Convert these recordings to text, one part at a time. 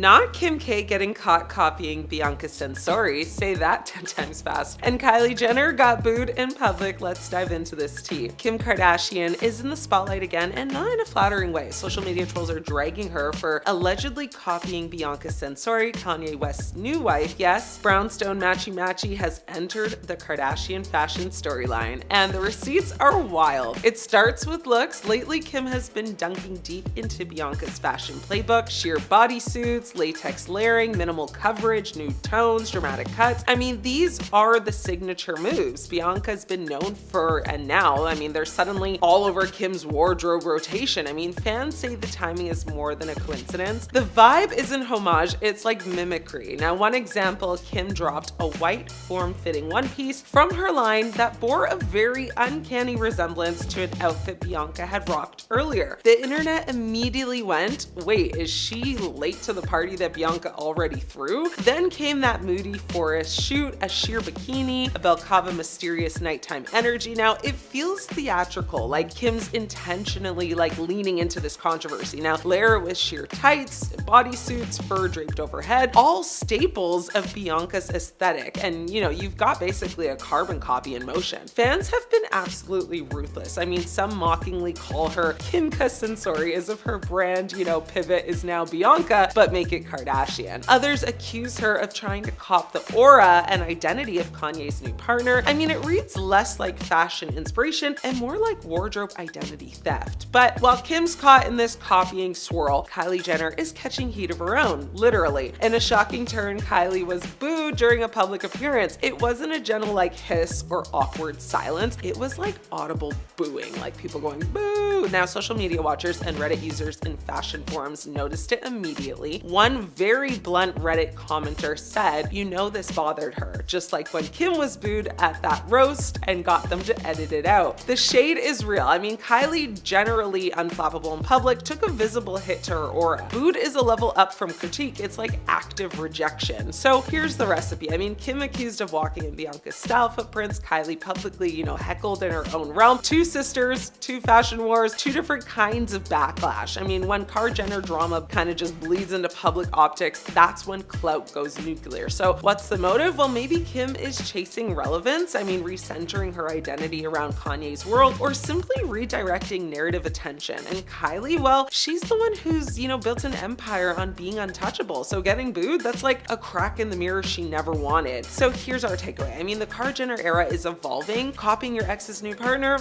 Not Kim K getting caught copying Bianca Censori, say that 10 times fast. And Kylie Jenner got booed in public. Let's dive into this tea. Kim Kardashian is in the spotlight again, and not in a flattering way. Social media trolls are dragging her for allegedly copying Bianca Censori, Kanye West's new wife. Yes, brownstone matchy matchy has entered the Kardashian fashion storyline, and the receipts are wild. It starts with looks. Lately, Kim has been dunking deep into Bianca's fashion playbook, sheer bodysuits, latex layering, minimal coverage, nude tones, dramatic cuts. I mean, these are the signature moves Bianca's been known for, and now, I mean, they're suddenly all over Kim's wardrobe rotation. I mean, fans say the timing is more than a coincidence. The vibe isn't homage, it's like mimicry. Now, one example, Kim dropped a white form-fitting one piece from her line that bore a very uncanny resemblance to an outfit Bianca had rocked earlier. The internet immediately went, wait, is she late to the party that Bianca already threw? Then came that moody forest shoot, a sheer bikini, a balaclava mysterious nighttime energy. Now it feels theatrical, like Kim's intentionally leaning into this controversy. Now layer it with sheer tights, bodysuits, fur draped overhead, all staples of Bianca's aesthetic. And you've got basically a carbon copy in motion. Fans have been absolutely ruthless. I mean, some mockingly call her Kimka Censori as if her brand, pivot is now Bianca, but make it Kardashian. Others accuse her of trying to cop the aura and identity of Kanye's new partner. I mean, it reads less like fashion inspiration and more like wardrobe identity theft. But while Kim's caught in this copying swirl, Kylie Jenner is catching heat of her own, literally. In a shocking turn, Kylie was booed during a public appearance. It wasn't a gentle hiss or awkward silence. It was like audible booing, like people going boo. Now, social media watchers and Reddit users in fashion forums noticed it immediately. One very blunt Reddit commenter said, this bothered her, just like when Kim was booed at that roast and got them to edit it out. The shade is real. I mean, Kylie, generally unflappable in public, took a visible hit to her aura. Booed is a level up from critique. It's like active rejection. So here's the recipe. I mean, Kim accused of walking in Bianca's style footprints, Kylie publicly, heckled in her own realm. Two sisters, two fashion wars, two different kinds of backlash. I mean, when Kar Jenner drama kind of just bleeds into public optics, that's when clout goes nuclear. So what's the motive? Well, maybe Kim is chasing relevance. I mean, recentering her identity around Kanye's world, or simply redirecting narrative attention. And Kylie, well, she's the one who's, built an empire on being untouchable. So getting booed, that's like a crack in the mirror she never wanted. So here's our takeaway. I mean, the Kar Jenner era is evolving. Copying your ex's new partner,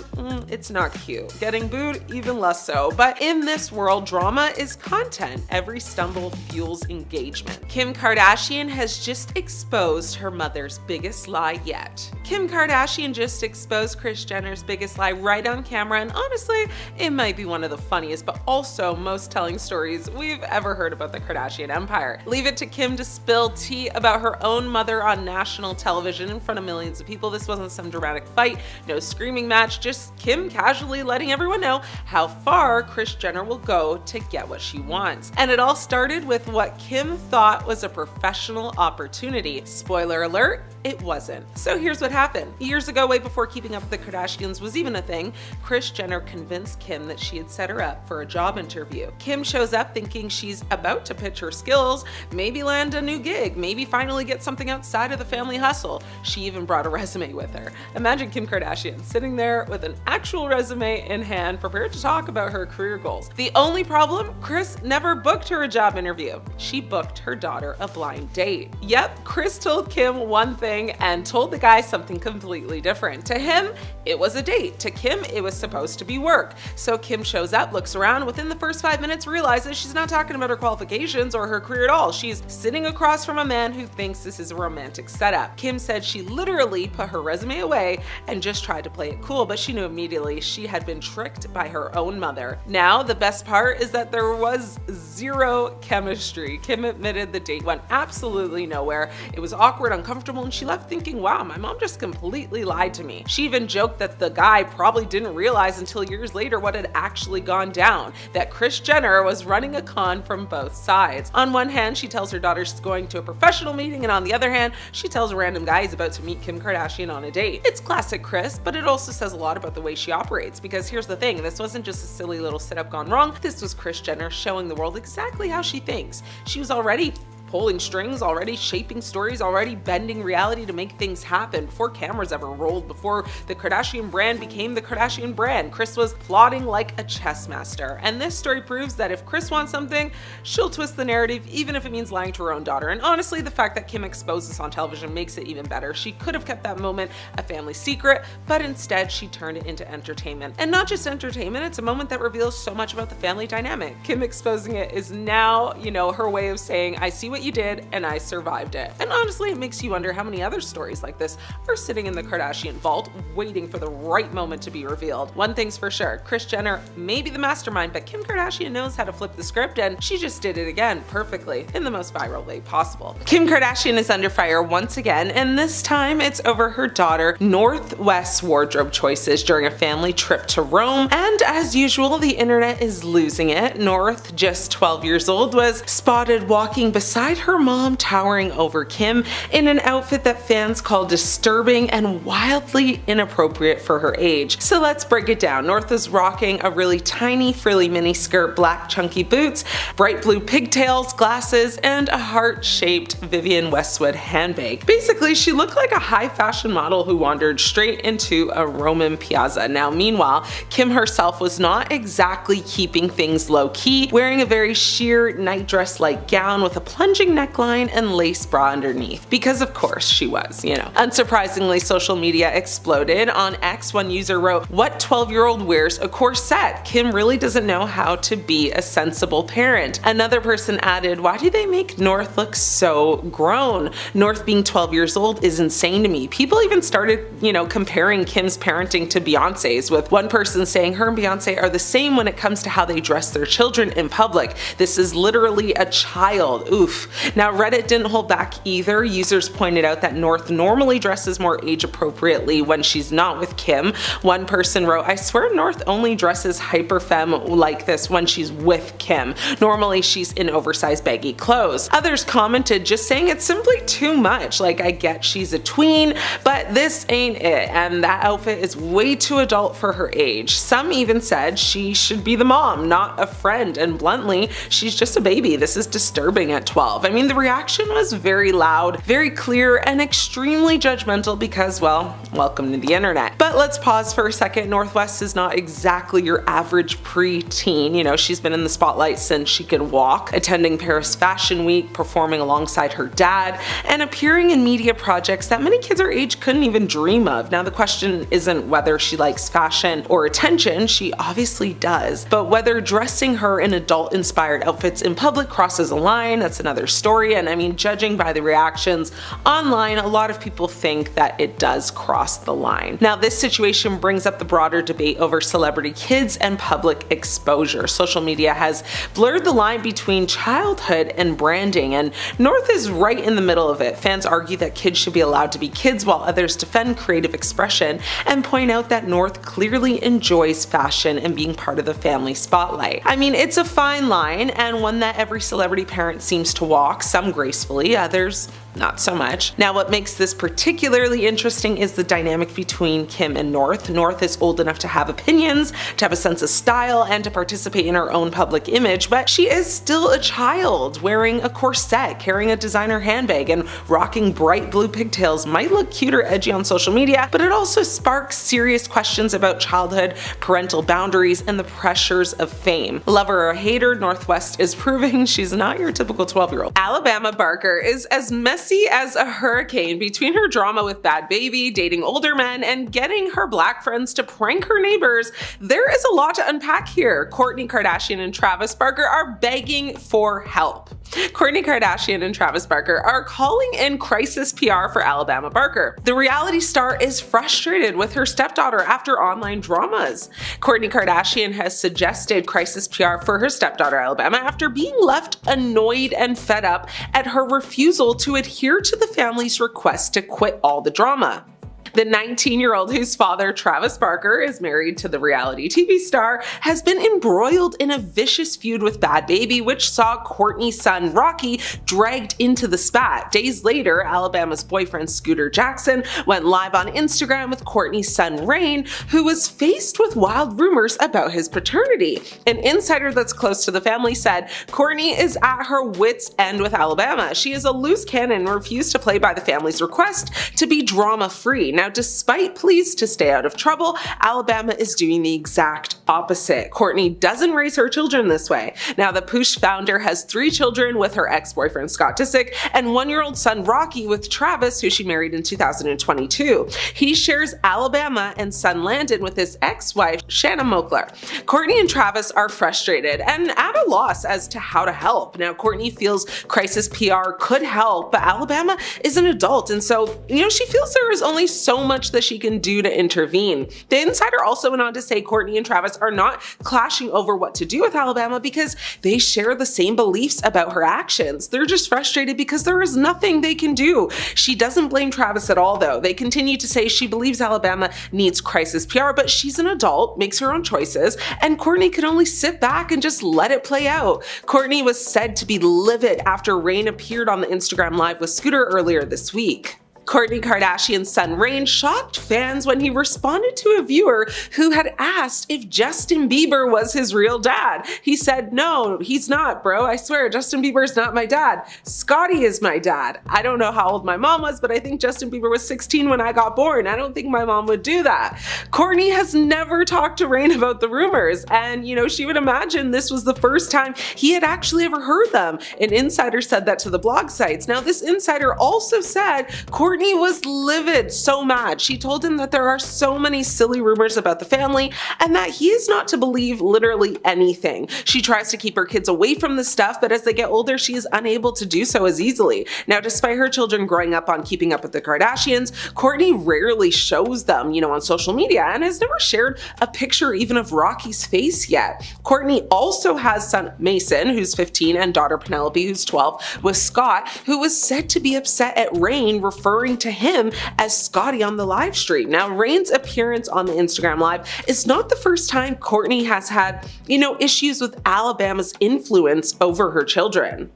it's not cute. Getting booed, even less so. But in this world, drama is content. Every stumble fuels engagement. Kim Kardashian has just exposed her mother's biggest lie yet. Kim Kardashian just exposed Kris Jenner's biggest lie right on camera, and honestly, it might be one of the funniest but also most telling stories we've ever heard about the Kardashian empire. Leave it to Kim to spill tea about her own mother on national television in front of millions of people. This wasn't some dramatic fight, no screaming match, just Kim casually letting everyone know how far Kris Jenner will go to get what she wants. And it all started with what Kim thought was a professional opportunity. Spoiler alert, it wasn't. So here's what happened. Years ago, way before Keeping Up with the Kardashians was even a thing, Kris Jenner convinced Kim that she had set her up for a job interview. Kim shows up thinking she's about to pitch her skills, maybe land a new gig, maybe finally get something outside of the family hustle. She even brought a resume with her. Imagine Kim Kardashian sitting there with an actual resume in hand, prepared to talk about her career goals. The only problem, Kris never booked her a job interview. She booked her daughter a blind date. Yep, Kris told Kim one thing and told the guy something completely different. To him, it was a date. To Kim, it was supposed to be work. So Kim shows up, looks around, within the first 5 minutes realizes she's not talking about her qualifications or her career at all. She's sitting across from a man who thinks this is a romantic setup. Kim said she literally put her resume away and just tried to play it cool, but she knew immediately she had been tricked by her own mother. Now, the best part is that there was zero chemistry. Kim admitted the date went absolutely nowhere. It was awkward, uncomfortable, and she left thinking, wow, my mom just completely lied to me. She even joked that the guy probably didn't realize until years later what had actually gone down, that Kris Jenner was running a con from both sides. On one hand, she tells her daughter she's going to a professional meeting, and on the other hand, she tells a random guy he's about to meet Kim Kardashian on a date. It's classic Kris, but it also says a lot about the way she operates, because here's the thing, this wasn't just a silly little setup gone wrong, this was Kris Jenner showing the world exactly how she thinks. She was already pulling strings, already shaping stories, already bending reality to make things happen before cameras ever rolled, before the Kardashian brand became the Kardashian brand. Kris was plotting like a chess master. And this story proves that if Kris wants something, she'll twist the narrative, even if it means lying to her own daughter. And honestly, the fact that Kim exposed this on television makes it even better. She could have kept that moment a family secret, but instead she turned it into entertainment. And not just entertainment, it's a moment that reveals so much about the family dynamic. Kim exposing it is now, her way of saying, I see what you did and I survived it. And honestly, it makes you wonder how many other stories like this are sitting in the Kardashian vault, waiting for the right moment to be revealed. One thing's for sure, Kris Jenner may be the mastermind, but Kim Kardashian knows how to flip the script, and she just did it again perfectly in the most viral way possible. Kim Kardashian is under fire once again, and this time it's over her daughter North West's wardrobe choices during a family trip to Rome. And as usual, the internet is losing it. North, just 12 years old, was spotted walking beside her mom, towering over Kim in an outfit that fans call disturbing and wildly inappropriate for her age. So let's break it down. North is rocking a really tiny frilly mini skirt, black chunky boots, bright blue pigtails, glasses, and a heart-shaped Vivienne Westwood handbag. Basically, she looked like a high fashion model who wandered straight into a Roman piazza. Now, meanwhile, Kim herself was not exactly keeping things low-key, wearing a very sheer nightdress-like gown with a plunging neckline and lace bra underneath, because of course she was, Unsurprisingly, social media exploded. On X, one user wrote, "What 12-year-old wears a corset? Kim really doesn't know how to be a sensible parent." Another person added, "Why do they make North look so grown? North being 12 years old is insane to me." People even started, comparing Kim's parenting to Beyonce's, with one person saying her and Beyonce are the same when it comes to how they dress their children in public. This is literally a child. Oof. Now, Reddit didn't hold back either. Users pointed out that North normally dresses more age appropriately when she's not with Kim. One person wrote, "I swear North only dresses hyper femme like this when she's with Kim. Normally she's in oversized baggy clothes." Others commented just saying it's simply too much. Like, I get she's a tween, but this ain't it, and that outfit is way too adult for her age. Some even said she should be the mom, not a friend, and bluntly, she's just a baby. This is disturbing at 12. I mean, the reaction was very loud, very clear, and extremely judgmental because, well, welcome to the internet. But let's pause for a second. North West is not exactly your average pre-teen. She's been in the spotlight since she could walk, attending Paris Fashion Week, performing alongside her dad, and appearing in media projects that many kids her age couldn't even dream of. Now, the question isn't whether she likes fashion or attention, she obviously does, but whether dressing her in adult-inspired outfits in public crosses a line, that's another story. And I mean, judging by the reactions online, a lot of people think that it does cross the line. Now, this situation brings up the broader debate over celebrity kids and public exposure. Social media has blurred the line between childhood and branding, and North is right in the middle of it. Fans argue that kids should be allowed to be kids, while others defend creative expression and point out that North clearly enjoys fashion and being part of the family spotlight. I mean, it's a fine line, and one that every celebrity parent seems to walk, some gracefully, others not so much. Now, what makes this particularly interesting is the dynamic between Kim and North. North is old enough to have opinions, to have a sense of style, and to participate in her own public image, but she is still a child. Wearing a corset, carrying a designer handbag, and rocking bright blue pigtails might look cute or edgy on social media, but it also sparks serious questions about childhood, parental boundaries, and the pressures of fame. Lover or hater, North West is proving she's not your typical 12-year-old. Alabama Barker is as messy as a hurricane between her drama with Bad Baby, dating older men, and getting her black friends to prank her neighbors. There is a lot to unpack here. Kourtney Kardashian and Travis Barker are begging for help. Kourtney Kardashian and Travis Barker are calling in crisis PR for Alabama Barker. The reality star is frustrated with her stepdaughter after online dramas. Kourtney Kardashian has suggested crisis PR for her stepdaughter Alabama after being left annoyed and fed up at her refusal to adhere to the family's request to quit all the drama. The 19-year-old, whose father, Travis Barker, is married to the reality TV star, has been embroiled in a vicious feud with Bad Baby, which saw Kourtney's son, Rocky, dragged into the spat. Days later, Alabama's boyfriend, Scooter Jackson, went live on Instagram with Kourtney's son, Rain, who was faced with wild rumors about his paternity. An insider that's close to the family said, "Kourtney is at her wits' end with Alabama. She is a loose cannon and refused to play by the family's request to be drama-free." Now, despite pleas to stay out of trouble, Alabama is doing the exact opposite. Kourtney doesn't raise her children this way. Now, the Poosh founder has 3 children with her ex-boyfriend Scott Disick and 1-year-old son Rocky with Travis, who she married in 2022. He shares Alabama and son Landon with his ex-wife Shanna Moakler. Kourtney and Travis are frustrated and at a loss as to how to help. Now, Kourtney feels crisis PR could help, but Alabama is an adult, and so, she feels there is only so much that she can do to intervene. The insider also went on to say Kourtney and Travis are not clashing over what to do with Alabama because they share the same beliefs about her actions. They're just frustrated because there is nothing they can do. She doesn't blame Travis at all, though. They continue to say she believes Alabama needs crisis PR, but she's an adult, makes her own choices, and Kourtney could only sit back and just let it play out. Kourtney was said to be livid after Rain appeared on the Instagram Live with Scooter earlier this week. Kourtney Kardashian's son Rain shocked fans when he responded to a viewer who had asked if Justin Bieber was his real dad. He said, "No, he's not, bro. I swear, Justin Bieber's not my dad. Scotty is my dad. I don't know how old my mom was, but I think Justin Bieber was 16 when I got born. I don't think my mom would do that." Kourtney has never talked to Rain about the rumors, and she would imagine this was the first time he had actually ever heard them. An insider said that to the blog sites. Now, this insider also said Kourtney was livid, so mad. She told him that there are so many silly rumors about the family and that he is not to believe literally anything. She tries to keep her kids away from this stuff, but as they get older, she is unable to do so as easily. Now, despite her children growing up on Keeping Up with the Kardashians, Kourtney rarely shows them, on social media and has never shared a picture even of Rocky's face yet. Kourtney also has son Mason, who's 15, and daughter Penelope, who's 12, with Scott, who was said to be upset at Rain referring to him as Scotty on the live stream. Now, Rain's appearance on the Instagram Live is not the first time Kourtney has had, issues with Alabama's influence over her children.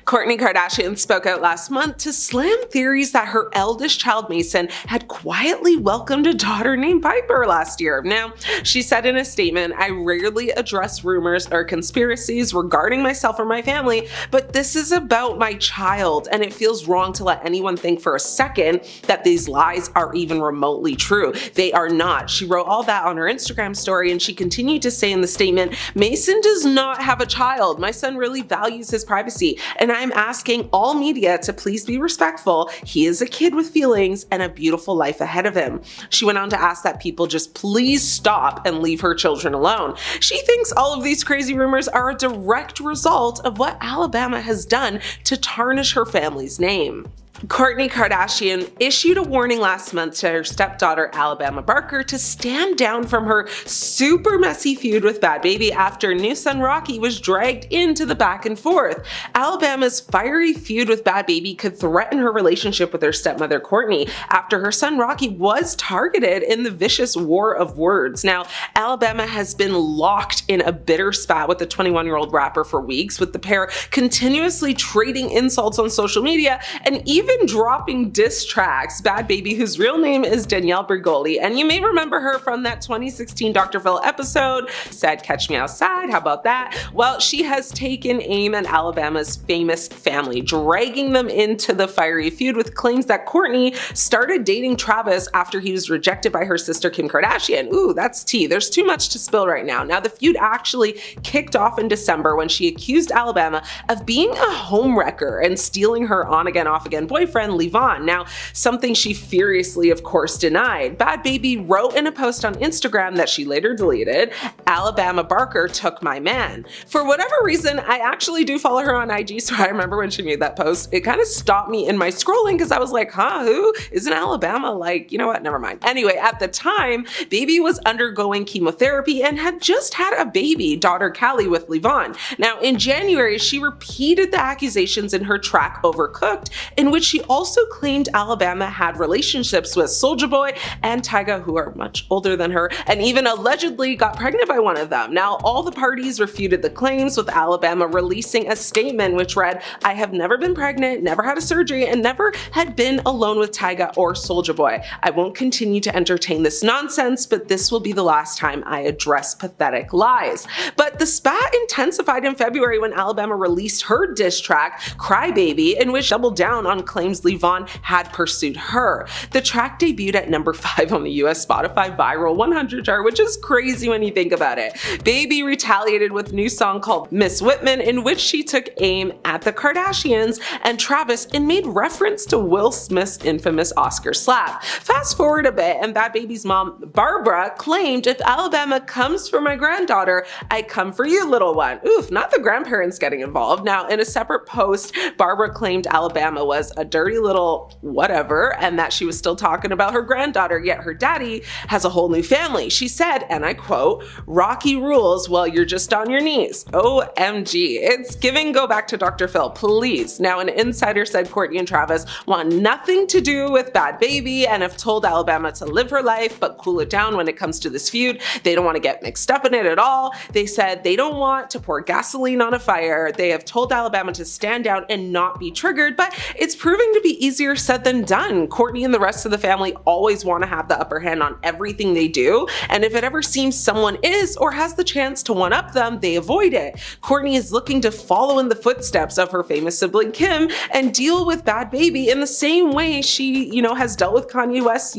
Kourtney Kardashian spoke out last month to slam theories that her eldest child Mason had quietly welcomed a daughter named Piper last year. Now, she said in a statement, "I rarely address rumors or conspiracies regarding myself or my family, but this is about my child, and it feels wrong to let anyone think for a second that these lies are even remotely true. They are not." She wrote all that on her Instagram story, and she continued to say in the statement, "Mason does not have a child. My son really values his privacy, and I'm asking all media to please be respectful. He is a kid with feelings and a beautiful life ahead of him." She went on to ask that people just please stop and leave her children alone. She thinks all of these crazy rumors are a direct result of what Alabama has done to tarnish her family's name. Kourtney Kardashian issued a warning last month to her stepdaughter Alabama Barker to stand down from her super messy feud with Bad Baby after new son Rocky was dragged into the back and forth. Alabama's fiery feud with Bad Baby could threaten her relationship with her stepmother Kourtney after her son Rocky was targeted in the vicious war of words. Now, Alabama has been locked in a bitter spat with the 21-year-old rapper for weeks, with the pair continuously trading insults on social media and even dropping diss tracks. Bad Baby, whose real name is Danielle Bregoli, and you may remember her from that 2016 Dr. Phil episode, said "Catch Me Outside," how about that? Well, she has taken aim at Alabama's famous family, dragging them into the fiery feud with claims that Kourtney started dating Travis after he was rejected by her sister Kim Kardashian. Ooh, that's tea. There's too much to spill right now. Now, the feud actually kicked off in December when she accused Alabama of being a homewrecker and stealing her on-again, off-again boyfriend, Levon. Now, something she furiously, of course, denied. Bad Baby wrote in a post on Instagram that she later deleted, "Alabama Barker took my man." For whatever reason, I actually do follow her on IG, so I remember when she made that post, it kind of stopped me in my scrolling because I was like, huh, who? Isn't Alabama like, you know what, never mind. Anyway, at the time, Baby was undergoing chemotherapy and had just had a baby, daughter Kylie, with Levon. Now, in January, she repeated the accusations in her track Overcooked, in which she also claimed Alabama had relationships with Soulja Boy and Tyga, who are much older than her, and even allegedly got pregnant by one of them. Now, all the parties refuted the claims, with Alabama releasing a statement which read, "I have never been pregnant, never had a surgery, and never had been alone with Tyga or Soulja Boy. I won't continue to entertain this nonsense, but this will be the last time I address pathetic lies." But the spat intensified in February when Alabama released her diss track, "Cry Baby," in which doubled down on claims Levon had pursued her. The track debuted at number 5 on the US Spotify Viral 100 chart, which is crazy when you think about it. Baby retaliated with a new song called "Miss Whitman," in which she took aim at the Kardashians and Travis and made reference to Will Smith's infamous Oscar slap. Fast forward a bit, and Bad Baby's mom, Barbara, claimed, "If Alabama comes for my granddaughter, I come for you, little one." Oof, not the grandparents getting involved. Now, in a separate post, Barbara claimed Alabama was a dirty little whatever and that she was still talking about her granddaughter, yet her daddy has a whole new family. She said, and I quote, "Rocky rules while you're just on your knees." OMG. It's giving go back to Dr. Phil, please. Now, an insider said Kourtney and Travis want nothing to do with Bad Baby and have told Alabama to live her life but cool it down when it comes to this feud. They don't want to get mixed up in it at all. They said they don't want to pour gasoline on a fire. They have told Alabama to stand down and not be triggered, but it's proving to be easier said than done. Kourtney and the rest of the family always want to have the upper hand on everything they do, and if it ever seems someone is or has the chance to one-up them, they avoid it. Kourtney is looking to follow in the footsteps of her famous sibling Kim and deal with Bad Baby in the same way she, has dealt with Kanye West's,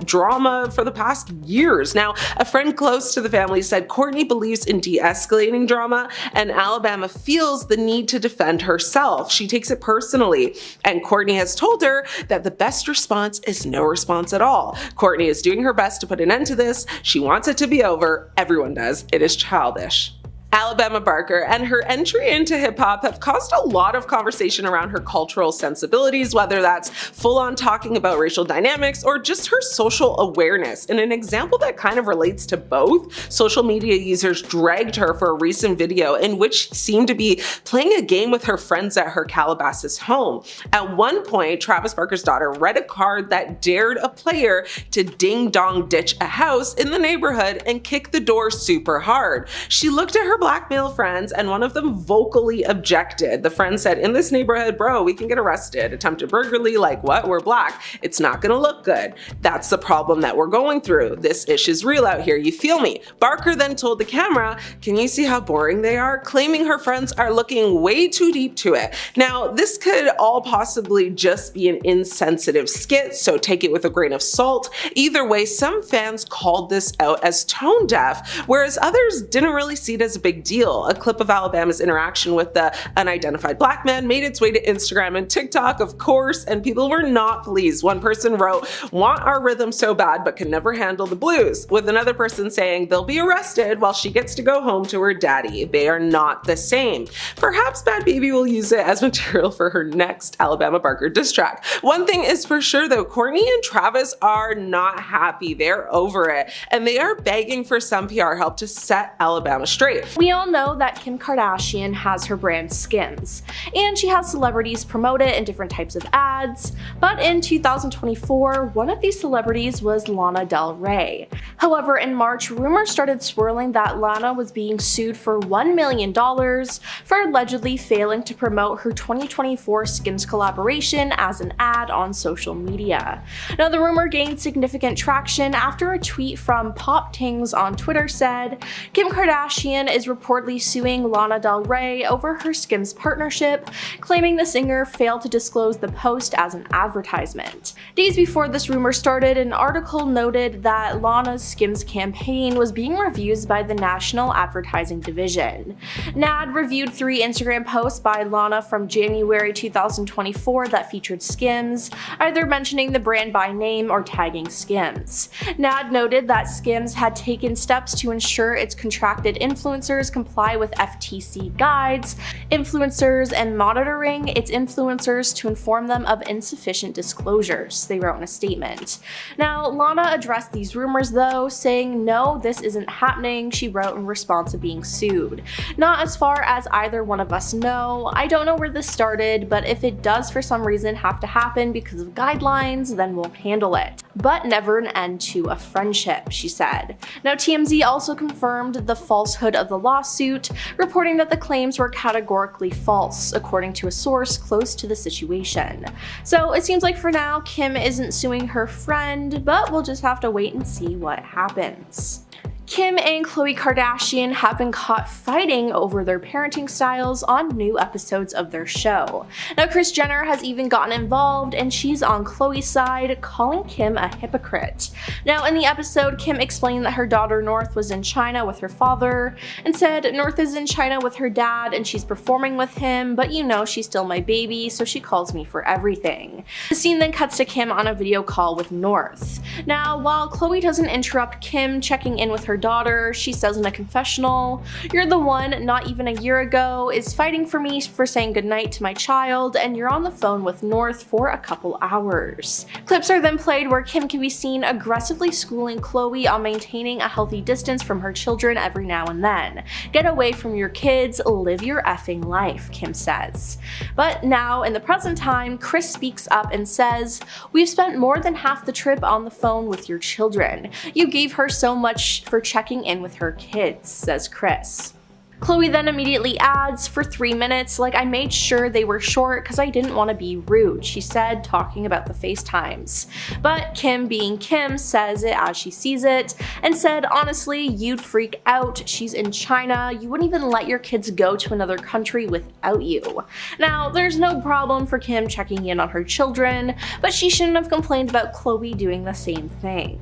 drama for the past years. Now, a friend close to the family said Kourtney believes in de-escalating drama, and Alabama feels the need to defend herself. She takes it personally, and Kourtney has told her that the best response is no response at all. Kourtney is doing her best to put an end to this. She wants it to be over. Everyone does. It is childish. Alabama Barker and her entry into hip-hop have caused a lot of conversation around her cultural sensibilities, whether that's full-on talking about racial dynamics or just her social awareness. And an example that kind of relates to both, social media users dragged her for a recent video in which she seemed to be playing a game with her friends at her Calabasas home. At one point, Travis Barker's daughter read a card that dared a player to ding-dong ditch a house in the neighborhood and kick the door super hard. She looked at her black male friends and one of them vocally objected. The friend said, "In this neighborhood, bro, we can get arrested. Attempted burglary, like what? We're black. It's not gonna look good. That's the problem that we're going through. This issue's real out here, you feel me?" Barker then told the camera, "Can you see how boring they are?" claiming her friends are looking way too deep to it. Now, this could all possibly just be an insensitive skit, so take it with a grain of salt. Either way, some fans called this out as tone deaf, whereas others didn't really see it as a big deal. A clip of Alabama's interaction with the unidentified black man made its way to Instagram and TikTok, of course, and people were not pleased. One person wrote, "Want our rhythm so bad but can never handle the blues," with another person saying they'll be arrested while she gets to go home to her daddy. They are not the same. Perhaps Bad Baby will use it as material for her next Alabama Barker diss track. One thing is for sure though, Kourtney and Travis are not happy. They're over it, and they are begging for some PR help to set Alabama straight. We all know that Kim Kardashian has her brand Skims, and she has celebrities promote it in different types of ads, but in 2024, one of these celebrities was Lana Del Rey. However, in March, rumors started swirling that Lana was being sued for $1 million for allegedly failing to promote her 2024 Skims collaboration as an ad on social media. Now, the rumor gained significant traction after a tweet from Pop Tings on Twitter said, "Kim Kardashian is is reportedly suing Lana Del Rey over her Skims partnership, claiming the singer failed to disclose the post as an advertisement. Days before this rumor started, an article noted that Lana's Skims campaign was being reviewed by the National Advertising Division. NAD reviewed 3 Instagram posts by Lana from January 2024 that featured Skims, either mentioning the brand by name or tagging Skims. NAD noted that Skims had taken steps to ensure its contracted influencers comply with FTC guides, influencers, and monitoring its influencers to inform them of insufficient disclosures, they wrote in a statement. Now, Lana addressed these rumors though, saying, "No, this isn't happening," she wrote in response to being sued. "Not as far as either one of us know. I don't know where this started, but if it does for some reason have to happen because of guidelines, then we'll handle it. But never an end to a friendship," she said. Now, TMZ also confirmed the falsehood of the lawsuit, reporting that the claims were categorically false, according to a source close to the situation. So it seems like for now, Kim isn't suing her friend, but we'll just have to wait and see what happens. Kim and Khloe Kardashian have been caught fighting over their parenting styles on new episodes of their show. Now, Kris Jenner has even gotten involved, and she's on Khloe's side, calling Kim a hypocrite. Now, in the episode, Kim explained that her daughter North was in China with her father, and said North is in China with her dad and she's performing with him, but you know she's still my baby, so she calls me for everything. The scene then cuts to Kim on a video call with North. Now, while Khloe doesn't interrupt Kim checking in with her daughter, she says in a confessional, "You're the one, not even a year ago, is fighting for me for saying goodnight to my child, and you're on the phone with North for a couple hours." Clips are then played where Kim can be seen aggressively schooling Khloe on maintaining a healthy distance from her children every now and then. "Get away from your kids, live your effing life," Kim says. But now, in the present time, Kris speaks up and says, "We've spent more than half the trip on the phone with your children. You gave her so much for checking in with her kids," says Kris. Khloe then immediately adds, "For 3 minutes, like I made sure they were short because I didn't want to be rude," she said, talking about the FaceTimes. But Kim, being Kim, says it as she sees it, and said, "Honestly, you'd freak out. She's in China. You wouldn't even let your kids go to another country without you." Now, there's no problem for Kim checking in on her children, but she shouldn't have complained about Khloe doing the same thing.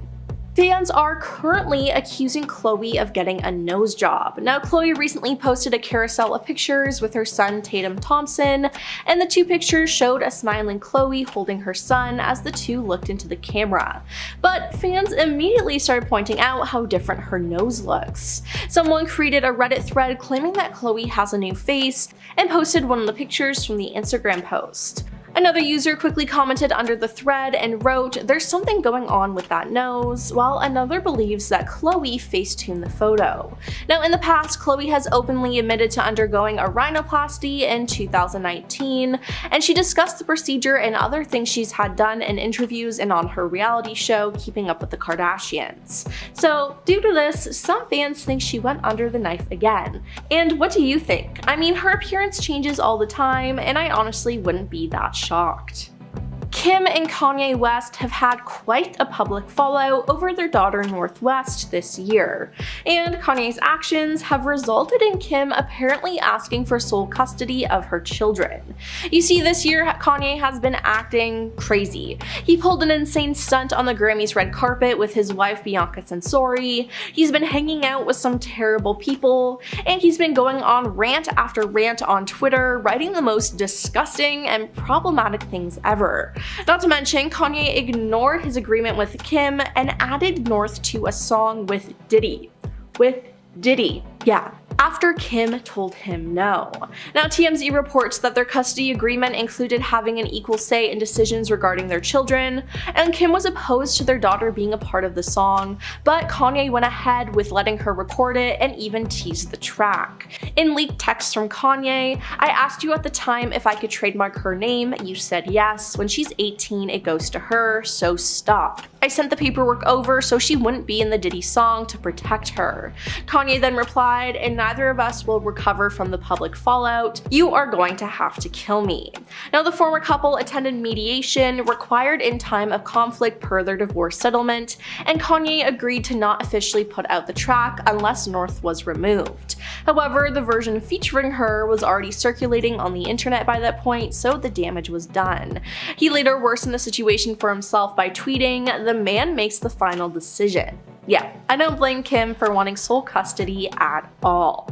Fans are currently accusing Khloe of getting a nose job. Now, Khloe recently posted a carousel of pictures with her son Tatum Thompson, and the 2 pictures showed a smiling Khloe holding her son as the 2 looked into the camera. But fans immediately started pointing out how different her nose looks. Someone created a Reddit thread claiming that Khloe has a new face and posted one of the pictures from the Instagram post. Another user quickly commented under the thread and wrote, "There's something going on with that nose," while another believes that Khloe facetuned the photo. Now, in the past, Khloe has openly admitted to undergoing a rhinoplasty in 2019, and she discussed the procedure and other things she's had done in interviews and on her reality show, Keeping Up with the Kardashians. So, due to this, some fans think she went under the knife again. And what do you think? I mean, her appearance changes all the time, and I honestly wouldn't be that shocked. Kim and Kanye West have had quite a public fallout over their daughter North West this year, and Kanye's actions have resulted in Kim apparently asking for sole custody of her children. You see, this year Kanye has been acting crazy. He pulled an insane stunt on the Grammys red carpet with his wife Bianca Censori, he's been hanging out with some terrible people, and he's been going on rant after rant on Twitter, writing the most disgusting and problematic things ever. Not to mention, Kanye ignored his agreement with Kim and added North to a song with Diddy. Yeah, after Kim told him no. Now, TMZ reports that their custody agreement included having an equal say in decisions regarding their children, and Kim was opposed to their daughter being a part of the song, but Kanye went ahead with letting her record it and even teased the track. In leaked texts from Kanye, "I asked you at the time if I could trademark her name, you said yes. When she's 18, it goes to her, so stop. I sent the paperwork over so she wouldn't be in the Diddy song to protect her." Kanye then replied, "And neither of us will recover from the public fallout. You are going to have to kill me. Now, the former couple attended mediation required in time of conflict per their divorce settlement, and Kanye agreed to not officially put out the track unless North was removed. However, the version featuring her was already circulating on the internet by that point, so the damage was done. He later worsened the situation for himself by tweeting, "The man makes the final decision." Yeah, I don't blame Kim for wanting sole custody at all.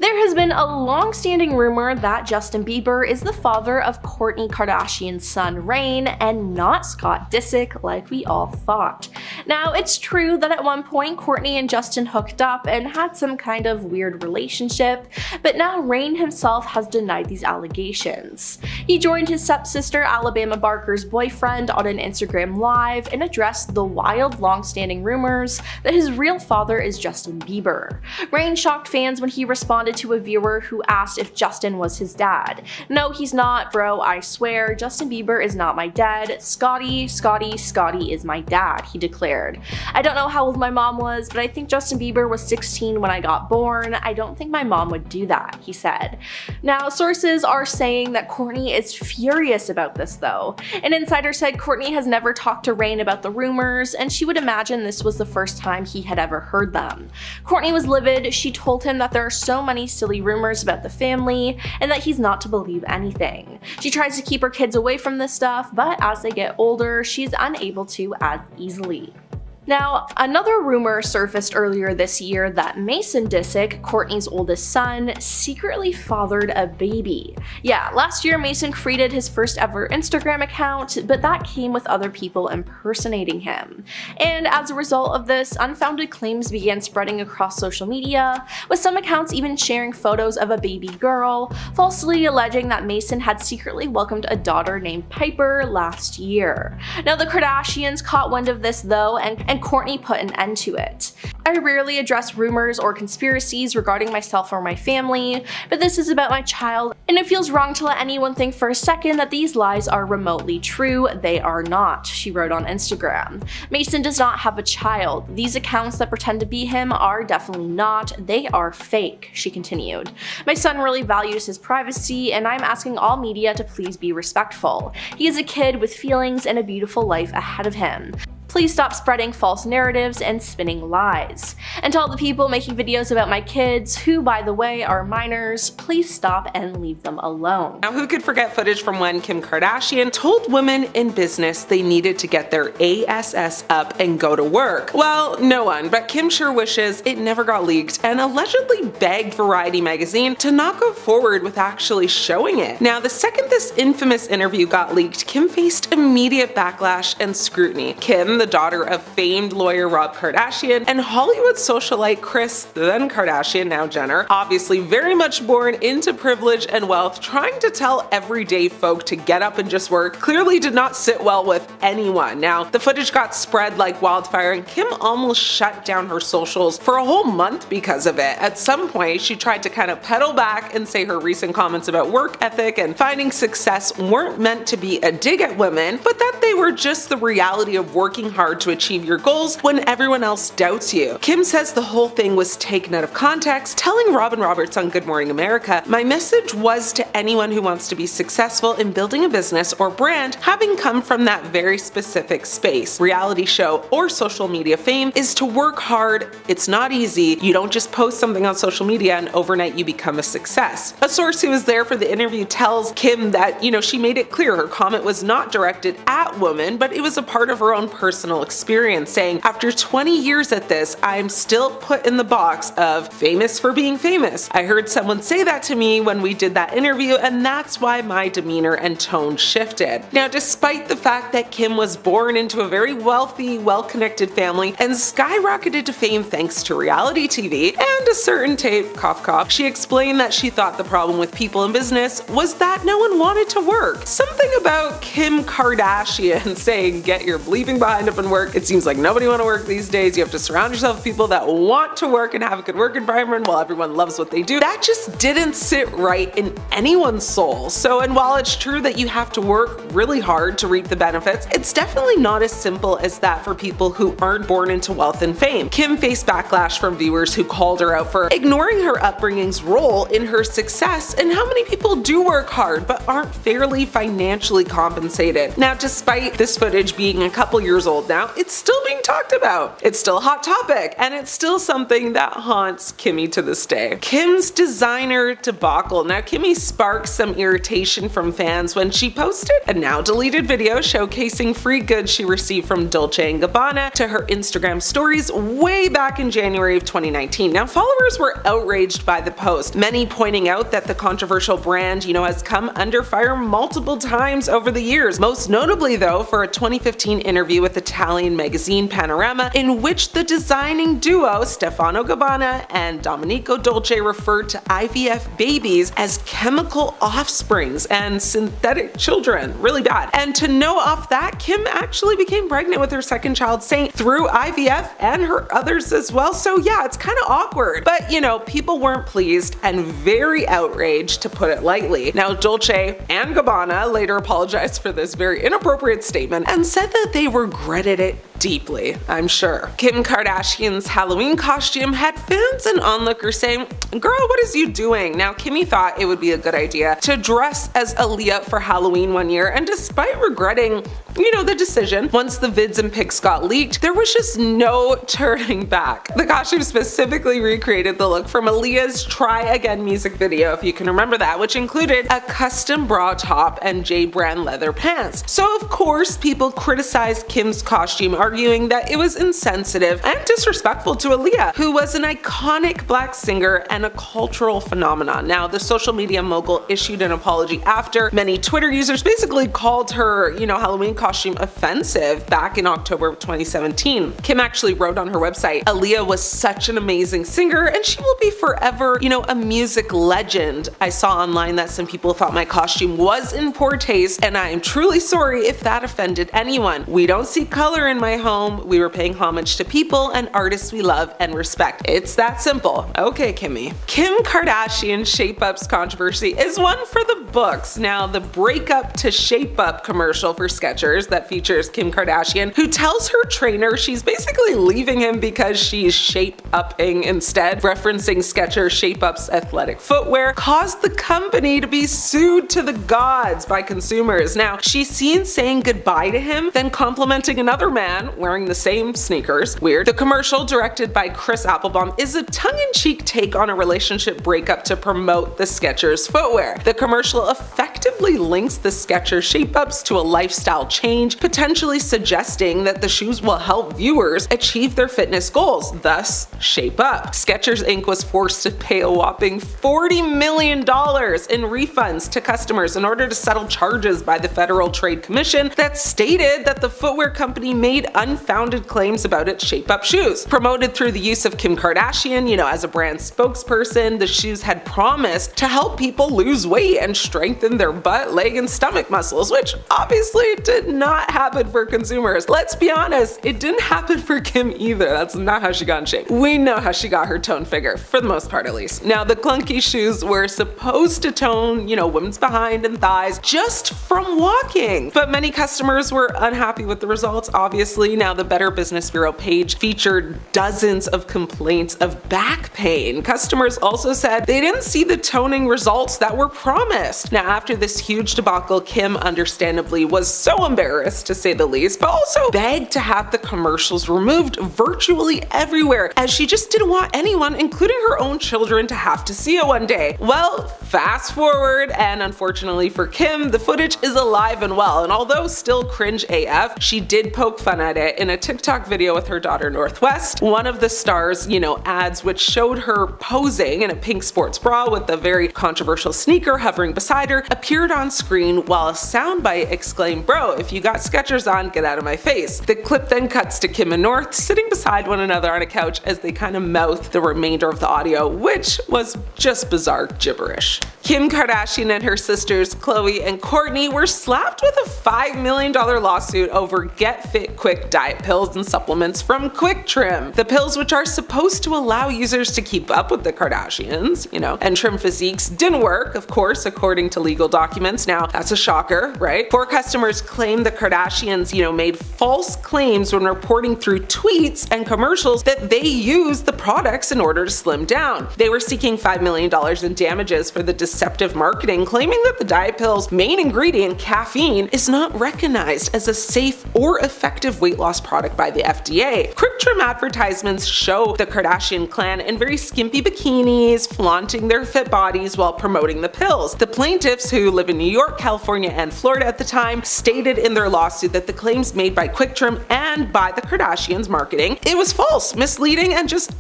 There has been a long-standing rumor that Justin Bieber is the father of Kourtney Kardashian's son Reign and not Scott Disick like we all thought. Now, it's true that at one point Kourtney and Justin hooked up and had some kind of weird relationship, but now Reign himself has denied these allegations. He joined his stepsister Alabama Barker's boyfriend on an Instagram Live and addressed the wild long-standing rumors that his real father is Justin Bieber. Reign shocked fans when he responded to a viewer who asked if Justin was his dad. "No, he's not, bro, I swear. Justin Bieber is not my dad. Scotty is my dad," he declared. "I don't know how old my mom was, but I think Justin Bieber was 16 when I got born. I don't think my mom would do that," he said. Now, sources are saying that Kourtney is furious about this though. An insider said Kourtney has never talked to Reign about the rumors, and she would imagine this was the first time he had ever heard them. Kourtney was livid. She told him that there are so many silly rumors about the family and that he's not to believe anything. She tries to keep her kids away from this stuff, but as they get older, she's unable to as easily. Now, another rumor surfaced earlier this year that Mason Disick, Kourtney's oldest son, secretly fathered a baby. Yeah, last year Mason created his first ever Instagram account, but that came with other people impersonating him. And as a result of this, unfounded claims began spreading across social media, with some accounts even sharing photos of a baby girl, falsely alleging that Mason had secretly welcomed a daughter named Piper last year. Now, the Kardashians caught wind of this though, and Kourtney put an end to it. "I rarely address rumors or conspiracies regarding myself or my family, but this is about my child, and it feels wrong to let anyone think for a second that these lies are remotely true. They are not," she wrote on Instagram. "Mason does not have a child. These accounts that pretend to be him are definitely not. They are fake," she continued. "My son really values his privacy, and I'm asking all media to please be respectful. He is a kid with feelings and a beautiful life ahead of him. Please stop spreading false narratives and spinning lies. And to all the people making videos about my kids, who by the way are minors, please stop and leave them alone." Now, who could forget footage from when Kim Kardashian told women in business they needed to get their ASS up and go to work? Well, no one, but Kim sure wishes it never got leaked and allegedly begged Variety magazine to not go forward with actually showing it. Now, the second this infamous interview got leaked, Kim faced immediate backlash and scrutiny. Kim, the daughter of famed lawyer Rob Kardashian, and Hollywood socialite Kris, then Kardashian, now Jenner, obviously very much born into privilege and wealth, trying to tell everyday folk to get up and just work, clearly did not sit well with anyone. Now, the footage got spread like wildfire, and Kim almost shut down her socials for a whole month because of it. At some point, she tried to kind of pedal back and say her recent comments about work ethic and finding success weren't meant to be a dig at women, but that they were just the reality of working hard to achieve your goals when everyone else doubts you. Kim says the whole thing was taken out of context, telling Robin Roberts on Good Morning America, "My message was to anyone who wants to be successful in building a business or brand, having come from that very specific space. Reality show or social media fame is to work hard. It's not easy. You don't just post something on social media and overnight you become a success." A source who was there for the interview tells Kim that, she made it clear her comment was not directed at women, but it was a part of her own personal experience, saying, "After 20 years at this, I'm still put in the box of famous for being famous. I heard someone say that to me when we did that interview, and that's why my demeanor and tone shifted." Now, despite the fact that Kim was born into a very wealthy, well-connected family and skyrocketed to fame thanks to reality TV and a certain tape, cough cough, she explained that she thought the problem with people in business was that no one wanted to work. Something about Kim Kardashian and saying, get your bleeping behind up and work. It seems like nobody want to work these days. You have to surround yourself with people that want to work and have a good work environment while everyone loves what they do. That just didn't sit right in anyone's soul. So, and while it's true that you have to work really hard to reap the benefits, it's definitely not as simple as that for people who aren't born into wealth and fame. Kim faced backlash from viewers who called her out for ignoring her upbringing's role in her success and how many people do work hard but aren't fairly financially compensated. Now, despite this footage being a couple years old now, it's still being talked about. It's still a hot topic, and it's still something that haunts Kimmy to this day. Kim's designer debacle. Now, Kimmy sparked some irritation from fans when she posted a now deleted video showcasing free goods she received from Dolce & Gabbana to her Instagram stories way back in January of 2019. Now, followers were outraged by the post, many pointing out that the controversial brand, has come under fire multiple times over the years, most notably though for a 2015 interview with Italian magazine Panorama, in which the designing duo Stefano Gabbana and Domenico Dolce referred to IVF babies as chemical offsprings and synthetic children. Really bad. And to know off that, Kim actually became pregnant with her second child, saying through IVF and her others as well. So yeah, it's kind of awkward. But people weren't pleased and very outraged, to put it lightly. Now, Dolce and Gabbana later apologized for this very inappropriate statement and said that they regretted it deeply, I'm sure. Kim Kardashian's Halloween costume had fans and onlookers saying, "Girl, what is you doing?" Now, Kimmy thought it would be a good idea to dress as Aaliyah for Halloween one year, and despite regretting, the decision, once the vids and pics got leaked, there was just no turning back. The costume specifically recreated the look from Aaliyah's Try Again music video, if you can remember that, which included a custom bra top and J brand leather pants. So of course, people criticized Kim's costume, arguing that it was insensitive and disrespectful to Aaliyah, who was an iconic black singer and a cultural phenomenon. Now, the social media mogul issued an apology after. Many Twitter users basically called her, Halloween costume offensive back in October of 2017. Kim actually wrote on her website, "Aaliyah was such an amazing singer and she will be forever, a music legend. I saw online that some people thought my costume was in poor taste, and I am truly sorry if that offended anyone. We don't see color in my home. We were paying homage to people and artists we love and respect. It's that simple." Okay, Kimmy. Kim Kardashian Shape Up's controversy is one for the books. Now, the breakup to Shape Up commercial for Skechers that features Kim Kardashian, who tells her trainer she's basically leaving him because she's shape-upping instead, referencing Skechers Shape Up's athletic footwear, caused the company to be sued to the gods by consumers. Now, she's seen saying goodbye to him, then complimenting another man wearing the same sneakers. Weird. The commercial, directed by Chris Applebaum, is a tongue-in-cheek take on a relationship breakup to promote the Skechers footwear. The commercial effectively links the Skechers Shape Ups to a lifestyle change, potentially suggesting that the shoes will help viewers achieve their fitness goals, thus Shape Up. Skechers Inc. was forced to pay a whopping $40 million in refunds to customers in order to settle charges by the Federal Trade Commission that stated that the footwear company made unfounded claims about its Shape Up shoes. Promoted through the use of Kim Kardashian, as a brand spokesperson, the shoes had promised to help people lose weight and strengthen their butt, leg, and stomach muscles, which obviously did not happen for consumers. Let's be honest, it didn't happen for Kim either. That's not how she got in shape. We know how she got her toned figure, for the most part at least. Now, the clunky shoes were supposed to tone, women's behind and thighs just from walking, but many customers were unhappy with the results, obviously. Now, the Better Business Bureau page featured dozens of complaints of back pain. Customers also said they didn't see the toning results that were promised. Now, after this huge debacle, Kim understandably was so embarrassed, to say the least, but also begged to have the commercials removed virtually everywhere, as she just didn't want anyone, including her own children, to have to see it one day. Well, fast forward, and unfortunately for Kim, the footage is alive and well, and although still cringe AF, she did poke fun at it in a TikTok video with her daughter Northwest. One of the stars, ads which showed her posing in a pink sports bra with a very controversial sneaker hovering beside her, appeared appeared on screen while a soundbite exclaimed, "Bro, if you got Skechers on, get out of my face." The clip then cuts to Kim and North sitting beside one another on a couch as they kind of mouth the remainder of the audio, which was just bizarre gibberish. Kim Kardashian and her sisters Khloe and Kourtney were slapped with a $5 million lawsuit over Get Fit Quick diet pills and supplements from Quick Trim. The pills, which are supposed to allow users to keep up with the Kardashians, and trim physiques, didn't work, of course, according to legal documents. Now, that's a shocker, right? 4 customers claimed the Kardashians, made false claims when reporting through tweets and commercials that they used the products in order to slim down. They were seeking $5 million in damages for the deceptive marketing, claiming that the diet pill's main ingredient, caffeine, is not recognized as a safe or effective weight loss product by the FDA. Quick Trim advertisements show the Kardashian clan in very skimpy bikinis, flaunting their fit bodies while promoting the pills. The plaintiffs, who live in New York, California, and Florida at the time, stated in their lawsuit that the claims made by Quick Trim and by the Kardashians marketing, it was false, misleading, and just,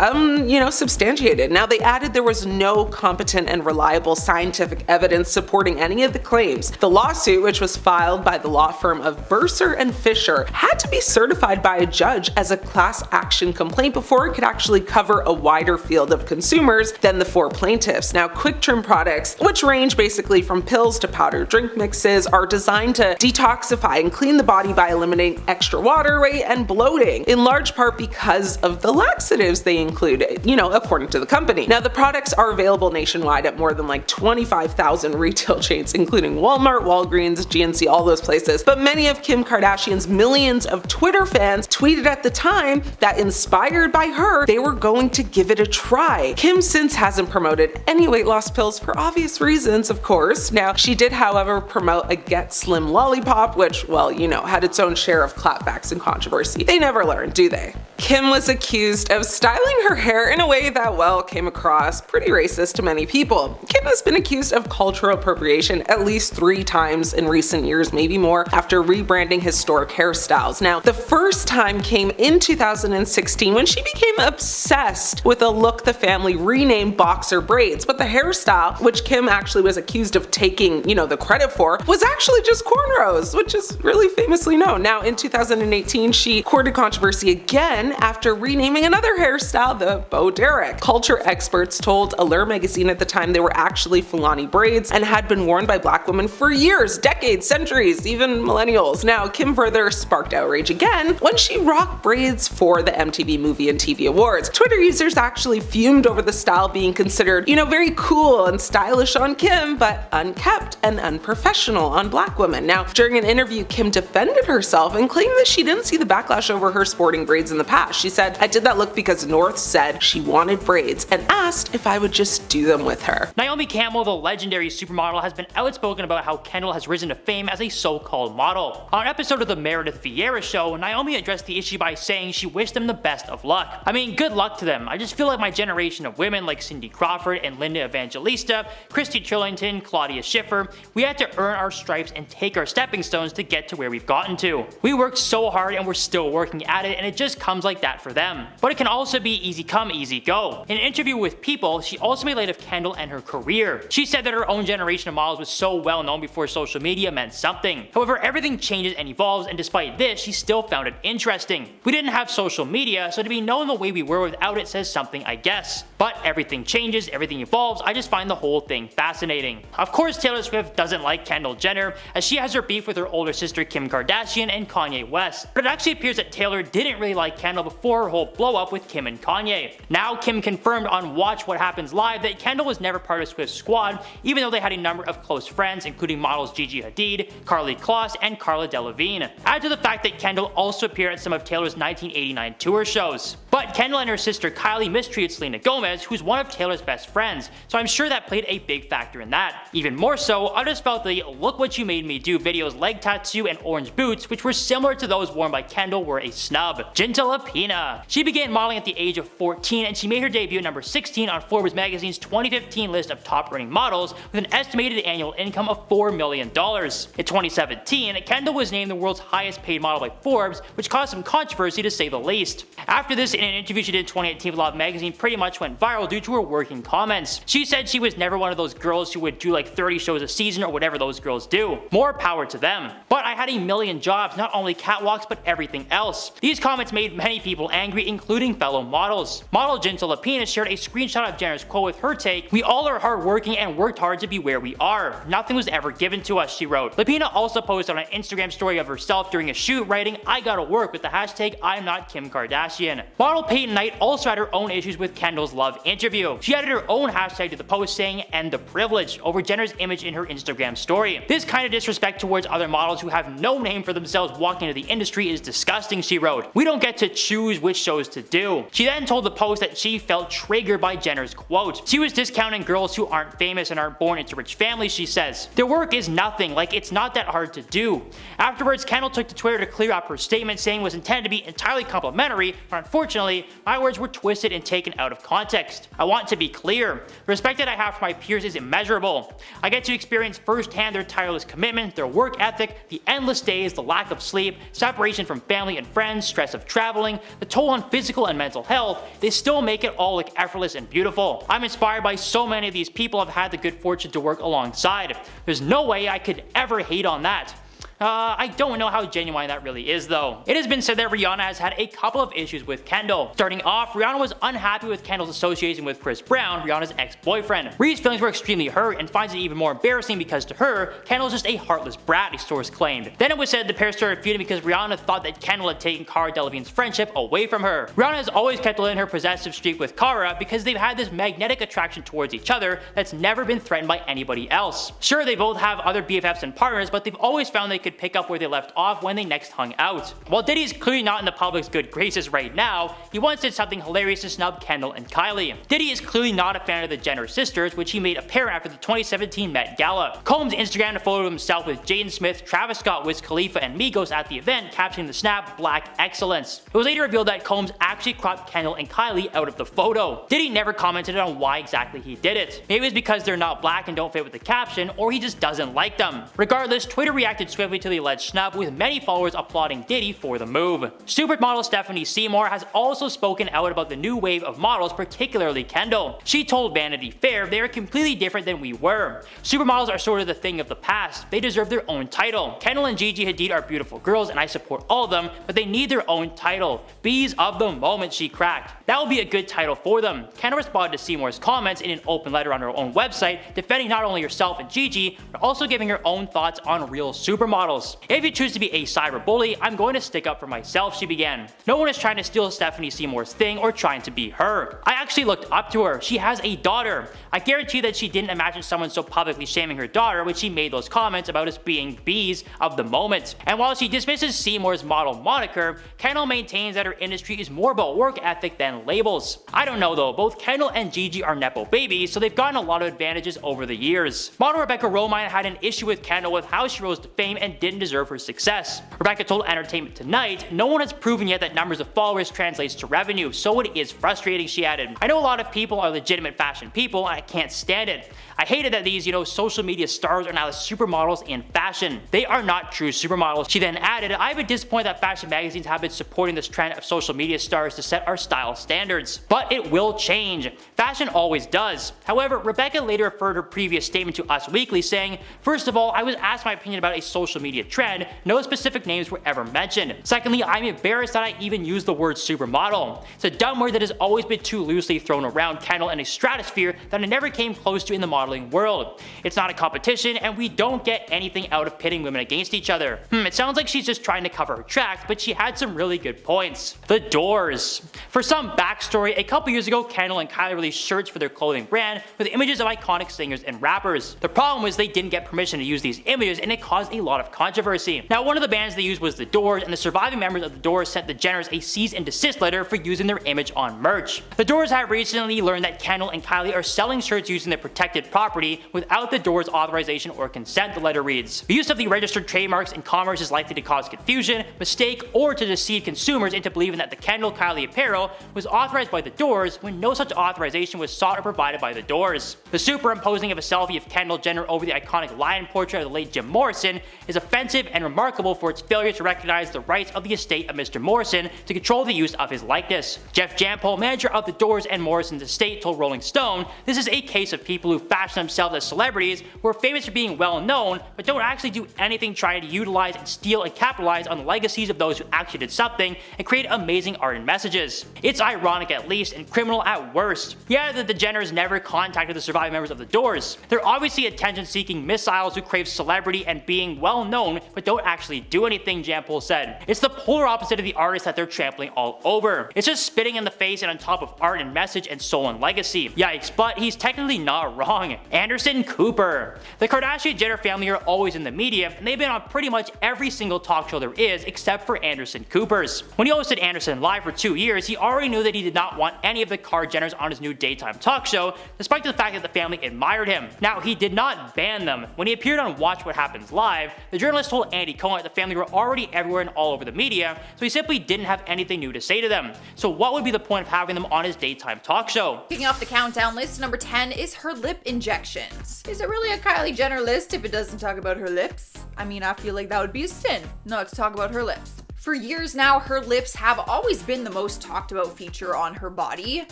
substantiated. Now, they added there was no competent and reliable scientific evidence supporting any of the claims. The lawsuit, which was filed by the law firm of Bursar and Fisher, had to be certified by a judge as a class action complaint before it could actually cover a wider field of consumers than the 4 plaintiffs. Now, Quick Trim products, which range basically from pills to powdered drink mixes, are designed to detoxify and clean the body by eliminating extra water weight and bloating, in large part because of the laxatives they include, according to the company. Now, the products are available nationwide at more than 25,000 retail chains, including Walmart, Walgreens, GNC, all those places. But many of Kim Kardashian's millions of Twitter fans tweeted at the time that, inspired by her, they were going to give it a try. Kim since hasn't promoted any weight loss pills for obvious reasons, of course. Now, she did, however, promote a Get Slim lollipop, which, had its own share of clapbacks and controversy. They never learn, do they? Kim was accused of styling her hair in a way that, came across pretty racist to many people. Kim has been accused of cultural appropriation at least 3 times in recent years, maybe more, after rebranding historic hairstyles. Now, the first time came in 2016 when she became obsessed with a look the family renamed boxer braids, but the hairstyle, which Kim actually was accused of taking, the credit for, was actually just cornrows, which is really famously known. Now, in 2018, she courted controversy again after renaming another hairstyle the Bo Derek. Culture experts told Allure magazine at the time they were actually Fulani braids and had been worn by black women for years, decades, centuries, even millennials. Now, Kim further sparked outrage again when she rocked braids for the MTV Movie and TV Awards. Twitter users actually fumed over the style being considered, very cool and stylish on Kim, but unkept and unprofessional on black women. Now, during an interview, Kim defended herself and claimed that she didn't see the backlash over her sporting braids in the past. She said, "I did that look because North said she wanted braids and asked if I would just do them with her." Naomi Campbell, the legendary supermodel, has been outspoken about how Kendall has risen to fame as a so-called model. On an episode of the Meredith Vieira show, Naomi addressed the issue by saying she wished them the best of luck. I mean, good luck to them. I just feel like my generation of women like Cindy Crawford and Linda Evangelista, Christy Trillington, Claudia Schiffer, we had to earn our stripes and take our stepping stones to get to where we've gotten to. We worked so hard and we're still working at it, and it just comes like that for them. But it can also be easy come, easy go. In an interview with People, she also made light of Kendall and her career. She said that her own generation of models was so well known before social media meant something. However, everything changes and evolves, and despite this, she still found it interesting. We didn't have social media, so to be known the way we were without it says something, I guess. But everything changes, everything evolves, I just find the whole thing fascinating. Of course, Taylor Swift doesn't like Kendall Jenner, as she has her beef with her older sister Kim Kardashian and Kanye West. But it actually appears that Taylor didn't really like Kendall before her whole blow up with Kim and Kanye. Now, Kim confirmed on Watch What Happens Live that Kendall was never part of Swift's squad, even though they had a number of close friends, including models Gigi Hadid, Karlie Kloss, and Cara Delevingne. Add to the fact that Kendall also appeared at some of Taylor's 1989 tour shows. But Kendall and her sister Kylie mistreated Selena Gomez, who's one of Taylor's best friends, so I'm sure that played a big factor in that. Even more so, I just felt the "Look What You Made Me Do" videos leg tattoo and orange boots, which were similar to those worn by Kendall, were a snub. Gintala Pina. She began modeling at the age of 14, and she made her debut at number 16 on Forbes magazine's 2015 list of top earning models with an estimated annual income of $4 million. In 2017, Kendall was named the world's highest paid model by Forbes, which caused some controversy to say the least. After this, in an interview she did in 2018 with Love magazine pretty much went viral due to her working comments. She said she was never one of those girls who would do like 30 shows a season or whatever those girls do. More power to them. But I had a million jobs, not only catwalks but everything else. These comments made many people angry, including fellow models. Model Gentle Lapina shared a screenshot of Jenner's quote with her take, "We all are hardworking and worked hard to be where we are. Nothing was ever given to us," she wrote. Lapina also posted on an Instagram story of herself during a shoot writing, "I gotta work," with the hashtag I'm not Kim Kardashian. Model Peyton Knight also had her own issues with Kendall's love interview. She added her own hashtag to the post saying "end the privilege" over Jenner's image in her Instagram story. "This kind of disrespect towards other models who have no name for themselves walking into the industry is disgusting," she wrote. "We don't get to choose which shows to do." She then told the post that she felt triggered by Jenner's quote. She was discounting girls who aren't famous and aren't born into rich families, she says. "Their work is nothing, like it's not that hard to do." Afterwards, Kendall took to Twitter to clear up her statement, saying it was intended to be entirely complimentary, but unfortunately, my words were twisted and taken out of context. "I want to be clear. The respect that I have for my peers is immeasurable. I get to experience firsthand their tireless commitment, their work ethic, the endless days, the lack of sleep, separation from family and friends, stress of traveling, the toll on physical and mental health. They still make it all look effortless and beautiful. I'm inspired by so many of these people I've had the good fortune to work alongside. There's no way I could ever hate on that." I don't know how genuine that really is though. It has been said that Rihanna has had a couple of issues with Kendall. Starting off, Rihanna was unhappy with Kendall's association with Chris Brown, Rihanna's ex-boyfriend. Rhee's feelings were extremely hurt and finds it even more embarrassing because to her, Kendall's just a heartless brat, a source claimed. Then it was said the pair started feuding because Rihanna thought that Kendall had taken Cara Delevingne's friendship away from her. Rihanna has always kept in her possessive streak with Cara because they've had this magnetic attraction towards each other that's never been threatened by anybody else. Sure, they both have other BFFs and partners, but they've always found they could pick up where they left off when they next hung out. While Diddy is clearly not in the public's good graces right now, he once did something hilarious to snub Kendall and Kylie. Diddy is clearly not a fan of the Jenner sisters, which he made apparent after the 2017 Met Gala. Combs Instagrammed a photo of himself with Jaden Smith, Travis Scott, Wiz Khalifa, and Migos at the event, captioning the snap "Black Excellence." It was later revealed that Combs actually cropped Kendall and Kylie out of the photo. Diddy never commented on why exactly he did it. Maybe it's because they're not black and don't fit with the caption, or he just doesn't like them. Regardless, Twitter reacted swiftly to the alleged snub, with many followers applauding Diddy for the move. Supermodel Stephanie Seymour has also spoken out about the new wave of models, particularly Kendall. She told Vanity Fair they are completely different than we were. Supermodels are sort of the thing of the past. They deserve their own title. Kendall and Gigi Hadid are beautiful girls and I support all of them, but they need their own title. Bees of the moment, she cracked. That would be a good title for them. Kendall responded to Seymour's comments in an open letter on her own website, defending not only herself and Gigi, but also giving her own thoughts on real supermodels. "If you choose to be a cyberbully, I'm going to stick up for myself," she began. "No one is trying to steal Stephanie Seymour's thing or trying to be her. I actually looked up to her. She has a daughter. I guarantee that she didn't imagine someone so publicly shaming her daughter when she made those comments about us being bees of the moment." And while she dismisses Seymour's model moniker, Kendall maintains that her industry is more about work ethic than labels. I don't know though, both Kendall and Gigi are nepo babies, so they've gotten a lot of advantages over the years. Model Rebecca Romijn had an issue with Kendall with how she rose to fame and didn't deserve her success. Rebecca told Entertainment Tonight, "No one has proven yet that numbers of followers translates to revenue, so it is frustrating," she added. "I know a lot of people are legitimate fashion people and I can't stand it. I hated that these, social media stars are now the supermodels in fashion. They are not true supermodels." She then added, "I've been disappointed that fashion magazines have been supporting this trend of social media stars to set our style standards. But it will change. Fashion always does." However, Rebecca later referred her previous statement to Us Weekly saying, "First of all, I was asked my opinion about a social media trend. No specific names were ever mentioned. Secondly, I'm embarrassed that I even used the word supermodel. It's a dumb word that has always been too loosely thrown around Kendall in a stratosphere that I never came close to in the modeling world. It's not a competition and we don't get anything out of pitting women against each other." It sounds like she's just trying to cover her tracks, but she had some really good points. The Doors. For some backstory, a couple years ago, Kendall and Kylie released shirts for their clothing brand with images of iconic singers and rappers. The problem was they didn't get permission to use these images and it caused a lot of controversy. Now, one of the bands they used was The Doors, and the surviving members of The Doors sent the Jenners a cease and desist letter for using their image on merch. The Doors have recently learned that Kendall and Kylie are selling shirts using their protected property without the Doors' authorization or consent, the letter reads. "The use of the registered trademarks in commerce is likely to cause confusion, mistake, or to deceive consumers into believing that the Kendall-Kylie apparel was authorized by The Doors when no such authorization was sought or provided by The Doors. The superimposing of a selfie of Kendall Jenner over the iconic lion portrait of the late Jim Morrison is offensive and remarkable for its failure to recognize the rights of the estate of Mr. Morrison to control the use of his likeness. Jeff Jampol, manager of the Doors and Morrison's estate, told Rolling Stone, "This is a case of people who fashion themselves as celebrities who are famous for being well known, but don't actually do anything trying to utilize and steal and capitalize on the legacies of those who actually did something and create amazing art and messages. It's ironic at least and criminal at worst." He added that the Jenners never contacted the surviving members of the Doors. They're obviously attention-seeking missiles who crave celebrity and being well known, but don't actually do anything, Jampol said. It's the polar opposite of the artists that they're trampling all over. It's just spitting in the face and on top of art and message and soul and legacy. Yikes, but he's technically not wrong. Anderson Cooper. The Kardashian-Jenner family are always in the media, and they've been on pretty much every single talk show there is except for Anderson Cooper's. When he hosted Anderson Live for 2 years, he already knew that he did not want any of the Kardashians on his new daytime talk show, despite the fact that the family admired him. Now, he did not ban them. When he appeared on Watch What Happens Live, the journalist told Andy Cohen that the family were already everywhere and all over the media, so he simply didn't have anything new to say to them. So what would be the point of having them on his daytime talk show? Kicking off the countdown list, number 10 is her lip injections. Is it really a Kylie Jenner list if it doesn't talk about her lips? I mean, I feel like that would be a sin not to talk about her lips. For years now, her lips have always been the most talked about feature on her body.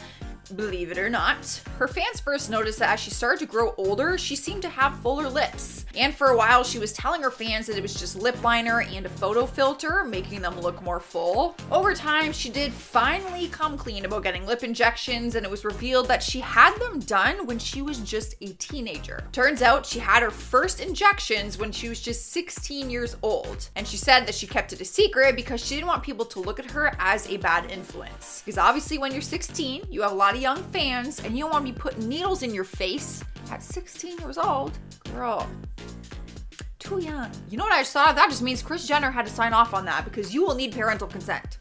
Believe it or not. Her fans first noticed that as she started to grow older, she seemed to have fuller lips. And for a while, she was telling her fans that it was just lip liner and a photo filter, making them look more full. Over time, she did finally come clean about getting lip injections, and it was revealed that she had them done when she was just a teenager. Turns out she had her first injections when she was just 16 years old. And she said that she kept it a secret because she didn't want people to look at her as a bad influence. Because obviously when you're 16, you have a lot of young fans, and you don't want to be putting needles in your face at 16 years old. Girl, too young. You know what I just thought of? That just means Kris Jenner had to sign off on that because you will need parental consent.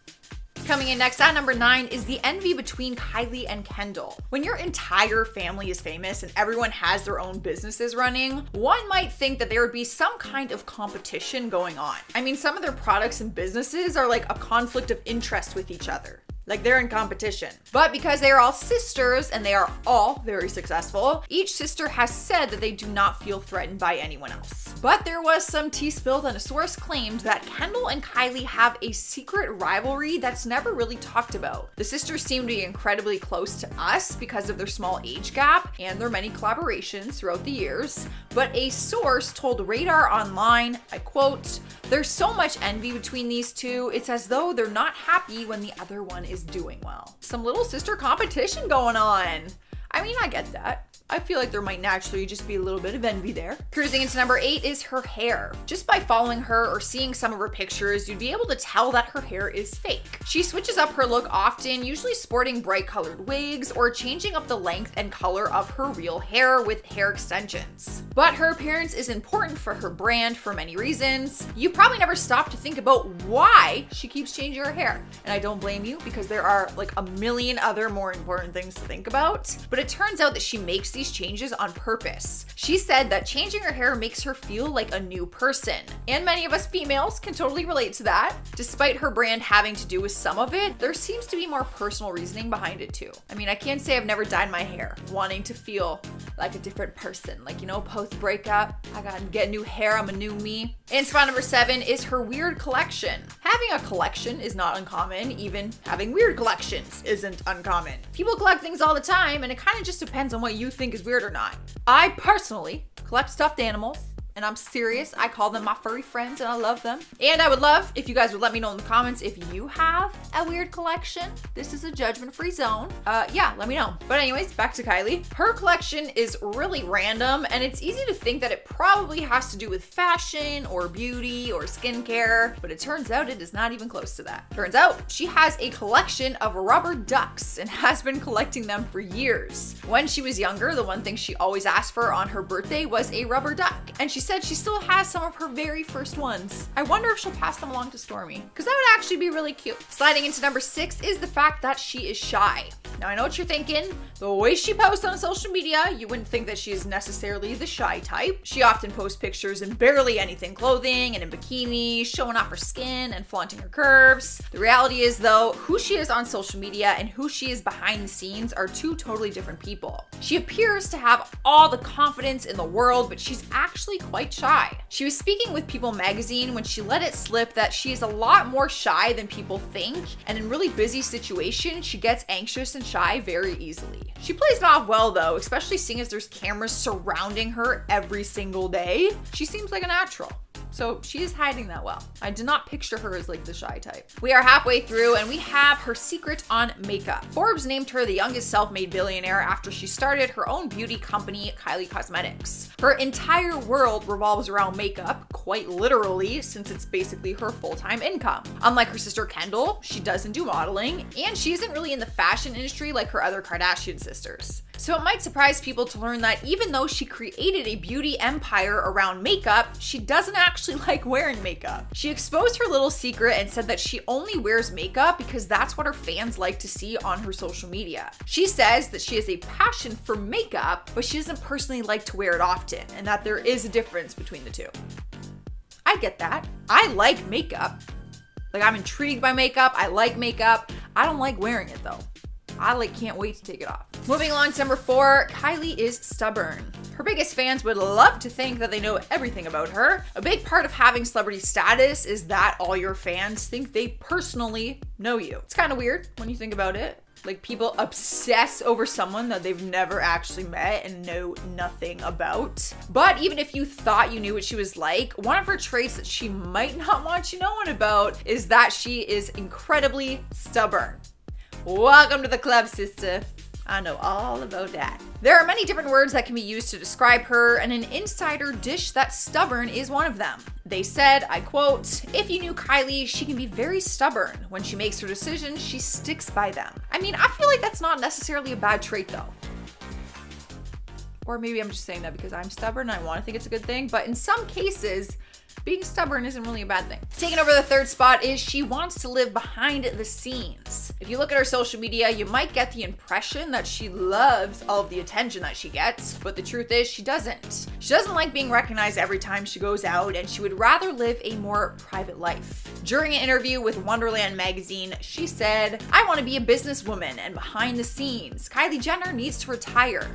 Coming in next at number 9 is the envy between Kylie and Kendall. When your entire family is famous and everyone has their own businesses running, one might think that there would be some kind of competition going on. I mean, some of their products and businesses are like a conflict of interest with each other. Like they're in competition. But because they are all sisters and they are all very successful, each sister has said that they do not feel threatened by anyone else. But there was some tea spilled and a source claimed that Kendall and Kylie have a secret rivalry that's never really talked about. The sisters seem to be incredibly close to us because of their small age gap and their many collaborations throughout the years. But a source told Radar Online, I quote, "There's so much envy between these two, it's as though they're not happy when the other one is doing well." Some little sister competition going on. I mean, I get that. I feel like there might naturally just be a little bit of envy there. Cruising into number 8 is her hair. Just by following her or seeing some of her pictures, you'd be able to tell that her hair is fake. She switches up her look often, usually sporting bright colored wigs or changing up the length and color of her real hair with hair extensions. But her appearance is important for her brand for many reasons. You probably never stop to think about why she keeps changing her hair. And I don't blame you because there are like a million other more important things to think about. But it turns out that she makes these changes on purpose. She said that changing her hair makes her feel like a new person. And many of us females can totally relate to that. Despite her brand having to do with some of it, there seems to be more personal reasoning behind it too. I mean, I can't say I've never dyed my hair, wanting to feel like a different person. Like, you know, post breakup, I gotta get new hair, I'm a new me. And spot number 7 is her weird collection. Having a collection is not uncommon, even having weird collections isn't uncommon. People collect things all the time, and it kind of just depends on what you think is weird or not. I personally collect stuffed animals. And I'm serious, I call them my furry friends and I love them. And I would love if you guys would let me know in the comments if you have a weird collection. This is a judgment-free zone. Yeah, let me know. But anyways, back to Kylie. Her collection is really random and it's easy to think that it probably has to do with fashion or beauty or skincare, but it turns out it is not even close to that. Turns out she has a collection of rubber ducks and has been collecting them for years. When she was younger, the one thing she always asked for on her birthday was a rubber duck. And she said she still has some of her very first ones. I wonder if she'll pass them along to Stormi, because that would actually be really cute. Sliding into number 6 is the fact that she is shy. Now I know what you're thinking. The way she posts on social media, you wouldn't think that she is necessarily the shy type. She often posts pictures in barely anything clothing and in bikinis, showing off her skin and flaunting her curves. The reality is though, who she is on social media and who she is behind the scenes are two totally different people. She appears to have all the confidence in the world, but she's actually quite quite shy. She was speaking with People magazine when she let it slip that she is a lot more shy than people think, and in really busy situations, she gets anxious and shy very easily. She plays it off well though, especially seeing as there's cameras surrounding her every single day. She seems like a natural. So she is hiding that well. I did not picture her as like the shy type. We are halfway through and we have her secret on makeup. Forbes named her the youngest self-made billionaire after she started her own beauty company, Kylie Cosmetics. Her entire world revolves around makeup, quite literally, since it's basically her full-time income. Unlike her sister Kendall, she doesn't do modeling, and she isn't really in the fashion industry like her other Kardashian sisters. So it might surprise people to learn that even though she created a beauty empire around makeup, she doesn't actually like wearing makeup. She exposed her little secret and said that she only wears makeup because that's what her fans like to see on her social media. She says that she has a passion for makeup, but she doesn't personally like to wear it often, and that there is a difference between the two. I get that. I like makeup. Like, I'm intrigued by makeup. I like makeup. I don't like wearing it though. I can't wait to take it off. Moving along to number 4, Kylie is stubborn. Her biggest fans would love to think that they know everything about her. A big part of having celebrity status is that all your fans think they personally know you. It's kind of weird when you think about it. Like, people obsess over someone that they've never actually met and know nothing about. But even if you thought you knew what she was like, one of her traits that she might not want you knowing about is that she is incredibly stubborn. Welcome to the club, sister. I know all about that. There are many different words that can be used to describe her, and an insider dish that stubborn is one of them. They said, I quote, "If you knew Kylie, she can be very stubborn. When she makes her decisions, she sticks by them." I mean, I feel like that's not necessarily a bad trait though. Or maybe I'm just saying that because I'm stubborn and I want to think it's a good thing, but in some cases, being stubborn isn't really a bad thing. Taking over the 3rd spot is she wants to live behind the scenes. If you look at her social media, you might get the impression that she loves all of the attention that she gets, but the truth is she doesn't. She doesn't like being recognized every time she goes out, and she would rather live a more private life. During an interview with Wonderland magazine, she said, "I want to be a businesswoman and behind the scenes. Kylie Jenner needs to retire."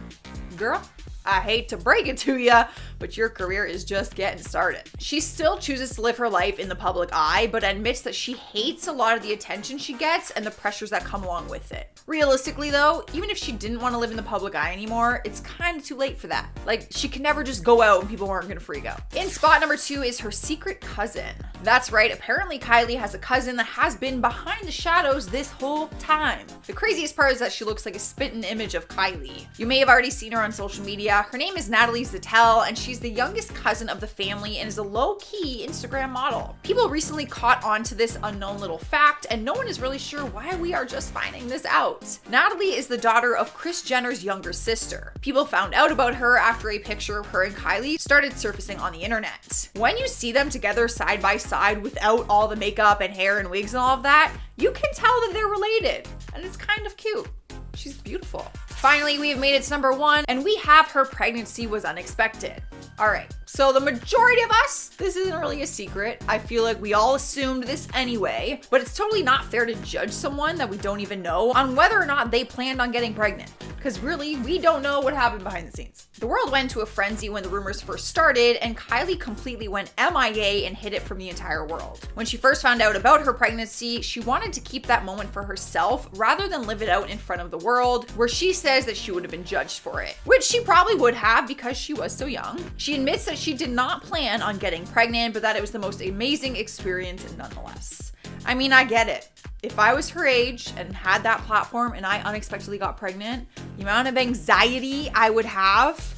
Girl, I hate to break it to ya, but your career is just getting started. She still chooses to live her life in the public eye, but admits that she hates a lot of the attention she gets and the pressures that come along with it. Realistically though, even if she didn't want to live in the public eye anymore, it's kind of too late for that. Like, she can never just go out and people aren't gonna freak out. In spot number 2 is her secret cousin. That's right, apparently Kylie has a cousin that has been behind the shadows this whole time. The craziest part is that she looks like a spitting image of Kylie. You may have already seen her on social media. Her name is Natalie Zettel, and she's the youngest cousin of the family and is a low-key Instagram model. People recently caught on to this unknown little fact, and no one is really sure why we are just finding this out. Natalie is the daughter of Kris Jenner's younger sister. People found out about her after a picture of her and Kylie started surfacing on the internet. When you see them together side by side without all the makeup and hair and wigs and all of that, you can tell that they're related, and it's kind of cute. She's beautiful. Finally, we have made it to number 1, and we have her pregnancy was unexpected. All right, so the majority of us, this isn't really a secret. I feel like we all assumed this anyway, but it's totally not fair to judge someone that we don't even know on whether or not they planned on getting pregnant. Because really, we don't know what happened behind the scenes. The world went into a frenzy when the rumors first started, and Kylie completely went MIA and hid it from the entire world. When she first found out about her pregnancy, she wanted to keep that moment for herself rather than live it out in front of the world, where she says that she would have been judged for it, which she probably would have because she was so young. She admits that she did not plan on getting pregnant, but that it was the most amazing experience nonetheless. I mean, I get it. If I was her age and had that platform and I unexpectedly got pregnant, the amount of anxiety I would have,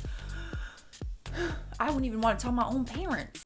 I wouldn't even want to tell my own parents.